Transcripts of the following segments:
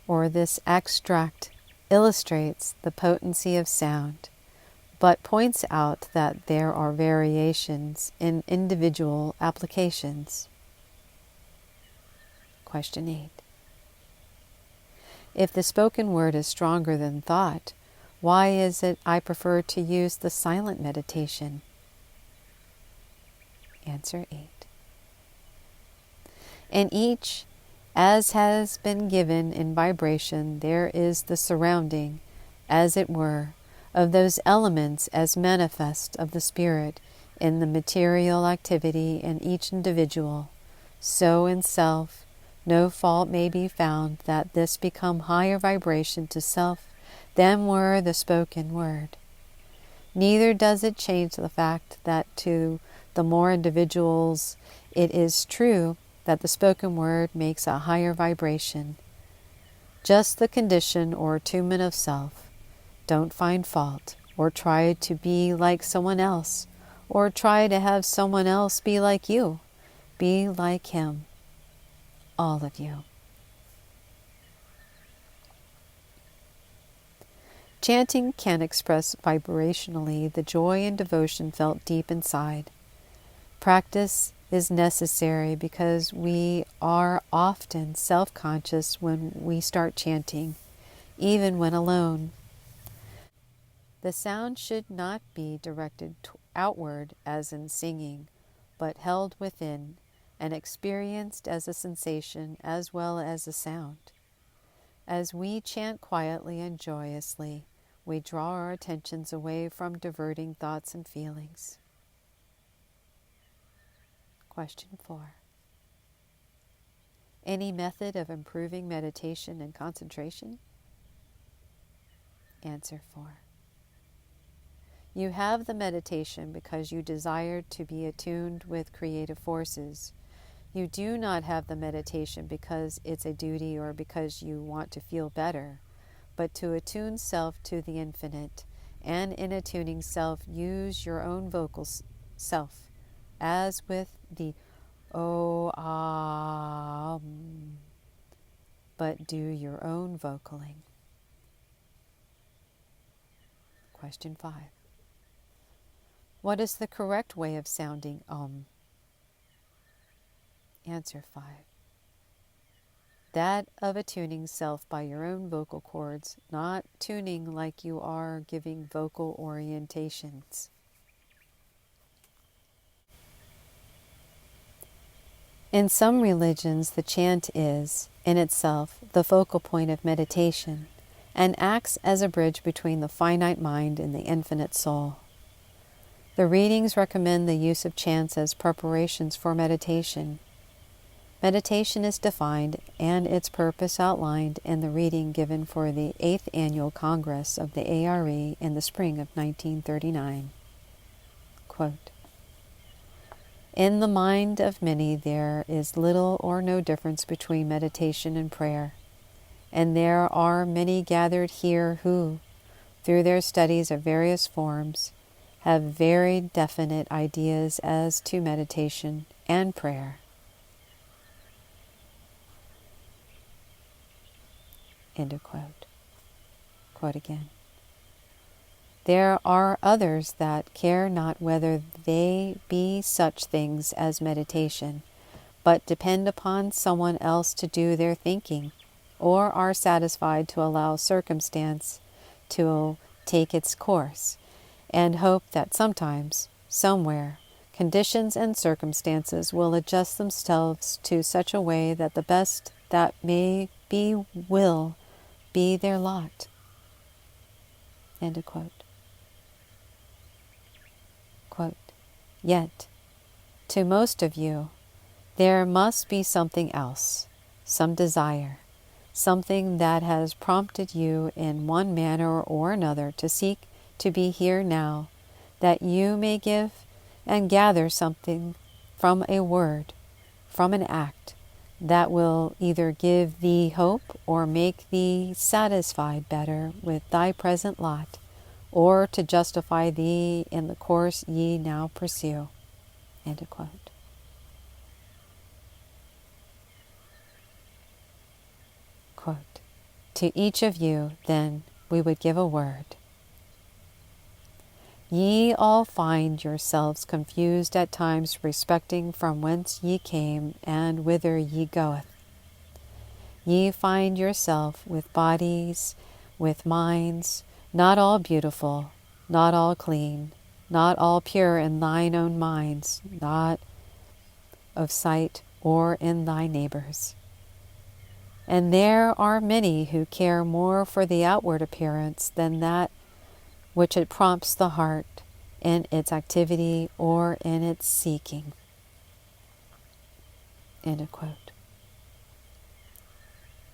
or this extract illustrates the potency of sound, but points out that there are variations in individual applications. Question 8. If the spoken word is stronger than thought, why is it I prefer to use the silent meditation? Answer 8. In each, as has been given in vibration, there is the surrounding, as it were, of those elements as manifest of the Spirit in the material activity in each individual. So in self, no fault may be found that this become higher vibration to self than were the spoken word. Neither does it change the fact that to the more individuals it is true that the spoken word makes a higher vibration. Just the condition or attunement of self. Don't find fault, or try to be like someone else, or try to have someone else be like you. Be like him, all of you. Chanting can express vibrationally the joy and devotion felt deep inside. Practice is necessary because we are often self-conscious when we start chanting, even when alone. The sound should not be directed outward as in singing, but held within and experienced as a sensation as well as a sound. As we chant quietly and joyously, we draw our attentions away from diverting thoughts and feelings. Question 4. Any method of improving meditation and concentration? Answer 4. You have the meditation because you desire to be attuned with creative forces. You do not have the meditation because it's a duty or because you want to feel better, but to attune self to the infinite, and in attuning self, use your own vocal self, as with the O-A, but do your own vocaling. Question 5. What is the correct way of sounding Om? Answer 5. That of attuning self by your own vocal cords, not tuning like you are giving vocal orientations. In some religions, the chant is, in itself, the focal point of meditation, and acts as a bridge between the finite mind and the infinite soul. The readings recommend the use of chants as preparations for meditation. Meditation is defined and its purpose outlined in the reading given for the 8th Annual Congress of the A.R.E. in the spring of 1939. Quote, in the mind of many there is little or no difference between meditation and prayer, and there are many gathered here who, through their studies of various forms, have very definite ideas as to meditation and prayer. End of quote. Quote again. There are others that care not whether they be such things as meditation, but depend upon someone else to do their thinking, or are satisfied to allow circumstance to take its course, and hope that sometimes, somewhere, conditions and circumstances will adjust themselves to such a way that the best that may be will be their lot. End of quote. Quote, yet, to most of you, there must be something else, some desire, something that has prompted you in one manner or another to seek to be here now, that you may give and gather something from a word, from an act, that will either give thee hope or make thee satisfied better with thy present lot, or to justify thee in the course ye now pursue. End of quote. Quote, To each of you, then, we would give a word. Ye all find yourselves confused at times respecting from whence ye came and whither ye goeth. Ye find yourself with bodies, with minds, not all beautiful, not all clean, not all pure in thine own minds, not of sight or in thy neighbor's. And there are many who care more for the outward appearance than that which it prompts the heart in its activity or in its seeking. End of quote.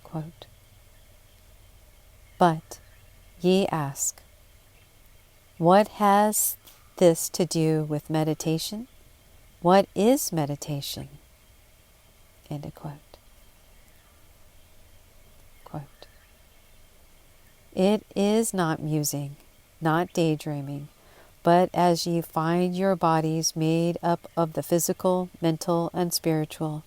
Quote. But ye ask, what has this to do with meditation? What is meditation? End of quote. Quote. It is not musing, not daydreaming, but as ye find your bodies made up of the physical, mental, and spiritual,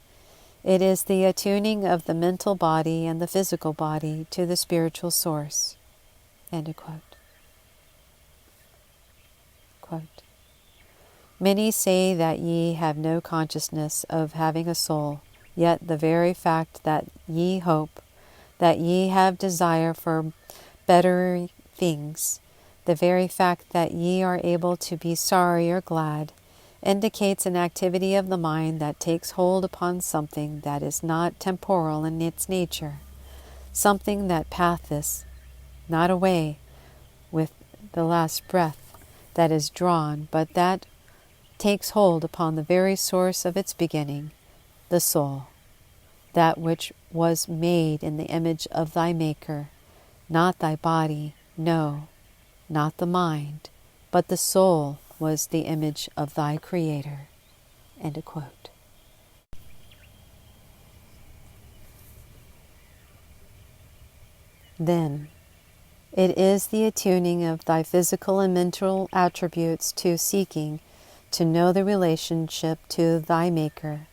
it is the attuning of the mental body and the physical body to the spiritual source. End of quote. Quote. Many say that ye have no consciousness of having a soul, yet the very fact that ye hope, that ye have desire for better things, the very fact that ye are able to be sorry or glad, indicates an activity of the mind that takes hold upon something that is not temporal in its nature, something that passeth not away with the last breath that is drawn, but that takes hold upon the very source of its beginning, the soul, that which was made in the image of thy Maker, not thy body, no, not the mind, but the soul was the image of thy Creator. End of quote. Then, it is the attuning of thy physical and mental attributes to seeking to know the relationship to thy Maker.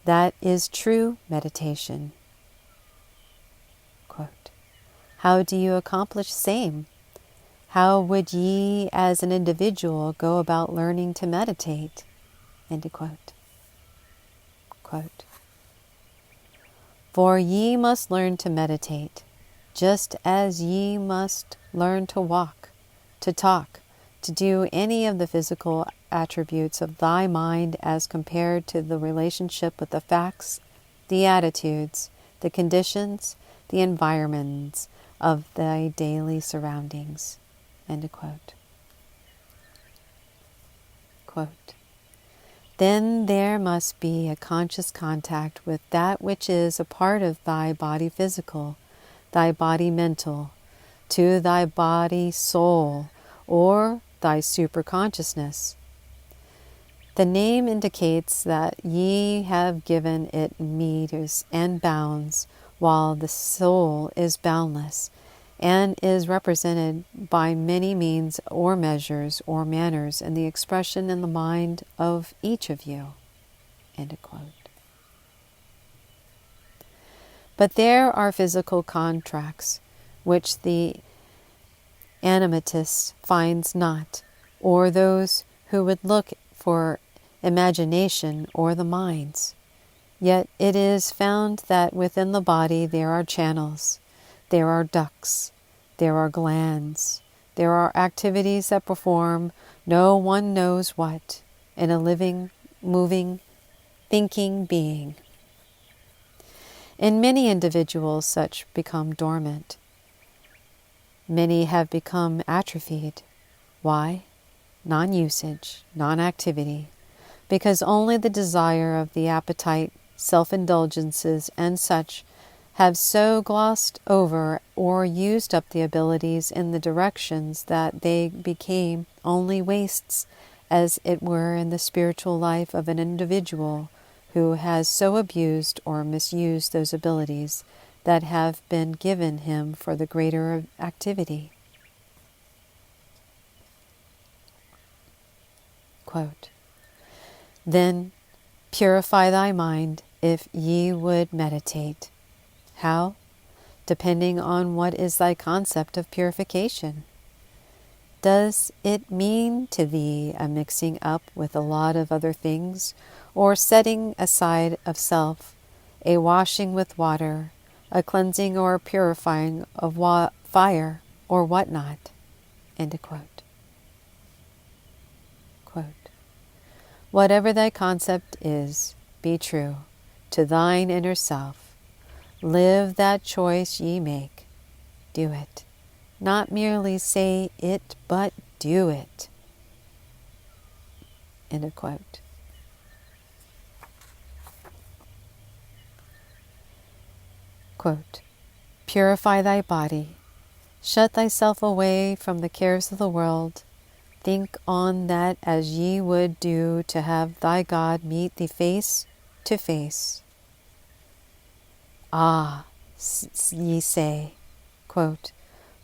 That is true meditation. Quote. How do you accomplish same? How would ye as an individual go about learning to meditate? End of quote. Quote. For ye must learn to meditate, just as ye must learn to walk, to talk, to do any of the physical attributes of thy mind as compared to the relationship with the facts, the attitudes, the conditions, the environments of thy daily surroundings. End of quote. Quote. Then there must be a conscious contact with that which is a part of thy body physical, thy body mental, to thy body soul, or thy superconsciousness. The name indicates that ye have given it meters and bounds, while the soul is boundless, and is represented by many means or measures or manners in the expression in the mind of each of you. End of quote. But there are physical contracts which the animatist finds not, or those who would look for imagination or the minds. Yet it is found that within the body there are channels, there are ducts, there are glands, there are activities that perform no one knows what in a living, moving, thinking being. In many individuals such become dormant. Many have become atrophied. Why? Non-usage, non-activity, because only the desire of the appetite, self-indulgences, and such have so glossed over or used up the abilities in the directions that they became only wastes, as it were, in the spiritual life of an individual who has so abused or misused those abilities that have been given him for the greater activity. Quote, then purify thy mind if ye would meditate. How? depending on what is thy concept of purification. Does it mean to thee a mixing up with a lot of other things, or setting aside of self, a washing with water, a cleansing or purifying of fire, or whatnot? End of quote. Quote. Whatever thy concept is, be true to thine inner self. Live that choice ye make. Do it. Not merely say it, but do it. End of quote. Quote, purify thy body. Shut thyself away from the cares of the world. Think on that as ye would do to have thy God meet thee face to face. Ah, ye say, quote,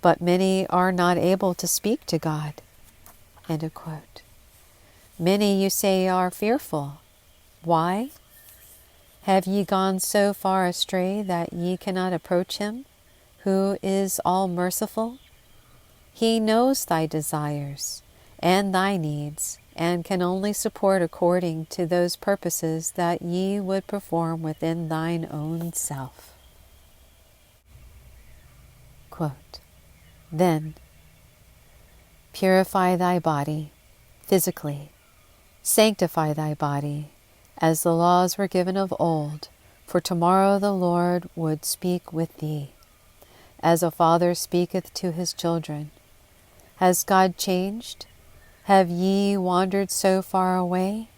but many are not able to speak to God. End of quote. Many, you say, are fearful. Why? Have ye gone so far astray that ye cannot approach him, who is all merciful? He knows thy desires and thy needs, and can only support according to those purposes that ye would perform within thine own self. Quote, then, purify thy body physically, sanctify thy body, as the laws were given of old, for tomorrow the Lord would speak with thee, as a father speaketh to his children. Has God changed? Have ye wandered so far away?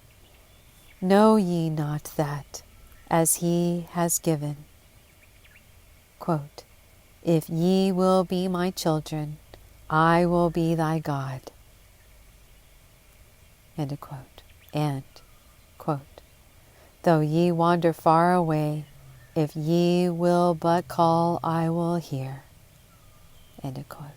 Know ye not that, as he has given? Quote, if ye will be my children, I will be thy God. End of quote. And, quote, though ye wander far away, if ye will but call, I will hear. End of quote.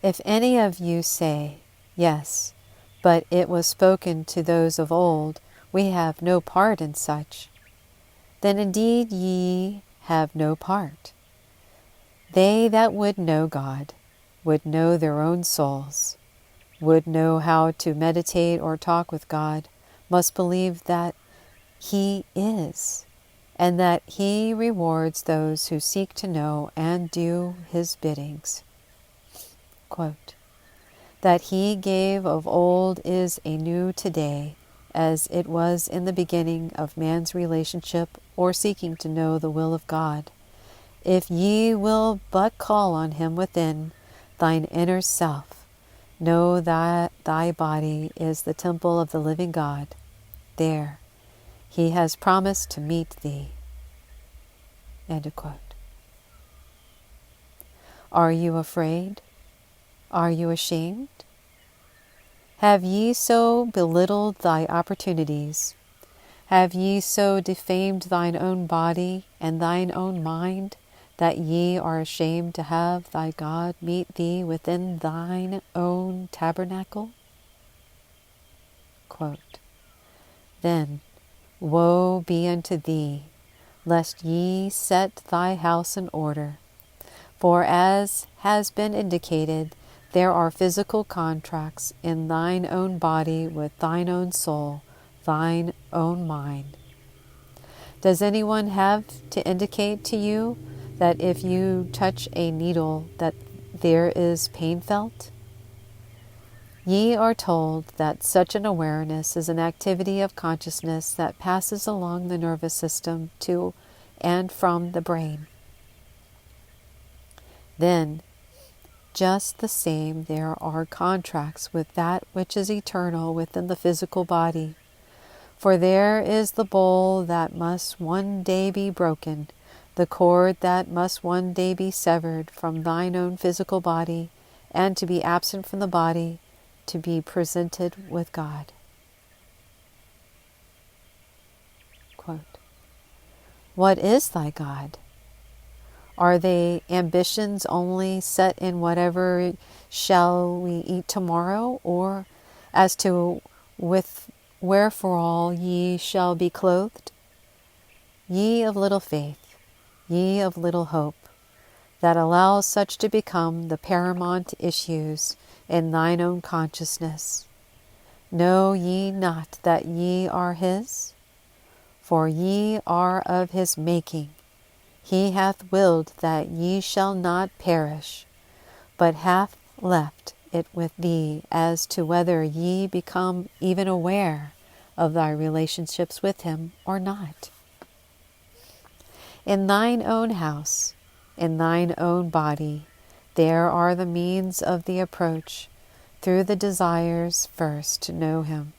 If any of you say, yes, but it was spoken to those of old, we have no part in such, then indeed ye have no part. They that would know God, would know their own souls, would know how to meditate or talk with God, must believe that he is, and that he rewards those who seek to know and do his biddings. Quote, that he gave of old is anew today, as it was in the beginning of man's relationship or seeking to know the will of God. If ye will but call on him within thine inner self, know that thy body is the temple of the living God. There, he has promised to meet thee. End of quote. Are you afraid? Are you ashamed? Have ye so belittled thy opportunities? Have ye so defamed thine own body and thine own mind, that ye are ashamed to have thy God meet thee within thine own tabernacle? Quote, then, woe be unto thee, lest ye set thy house in order. For as has been indicated, there are physical contracts in thine own body with thine own soul, thine own mind. Does anyone have to indicate to you that if you touch a needle that there is pain felt? Ye are told that such an awareness is an activity of consciousness that passes along the nervous system to and from the brain. Then, just the same, there are contracts with that which is eternal within the physical body. For there is the bowl that must one day be broken, the cord that must one day be severed from thine own physical body, and to be absent from the body, to be presented with God. Quote, what is thy God? Are they ambitions only set in whatever shall we eat tomorrow, or as to with wherefore all ye shall be clothed? ye of little faith, ye of little hope, that allows such to become the paramount issues in thine own consciousness. Know ye not that ye are His? For ye are of His making. He hath willed that ye shall not perish, but hath left it with thee as to whether ye become even aware of thy relationships with Him or not. In thine own house, in thine own body, there are the means of the approach through the desires first to know Him,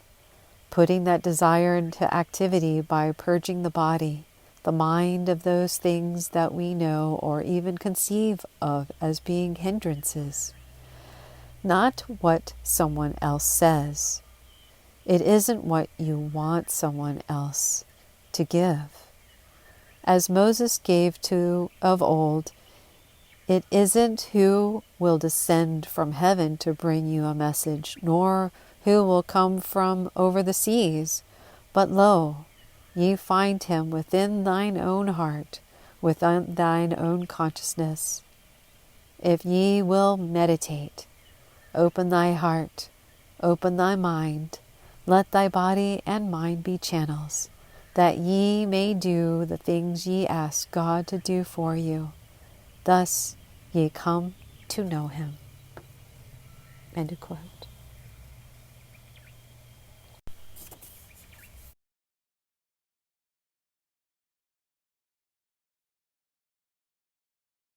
putting that desire into activity by purging the body, the mind of those things that we know or even conceive of as being hindrances. Not what someone else says. It isn't what you want someone else to give. As Moses gave to of old, it isn't who will descend from heaven to bring you a message, nor who will come from over the seas, but lo, ye find him within thine own heart, within thine own consciousness. If ye will meditate, open thy heart, open thy mind, let thy body and mind be channels, that ye may do the things ye ask God to do for you. Thus ye come to know Him. End of quote.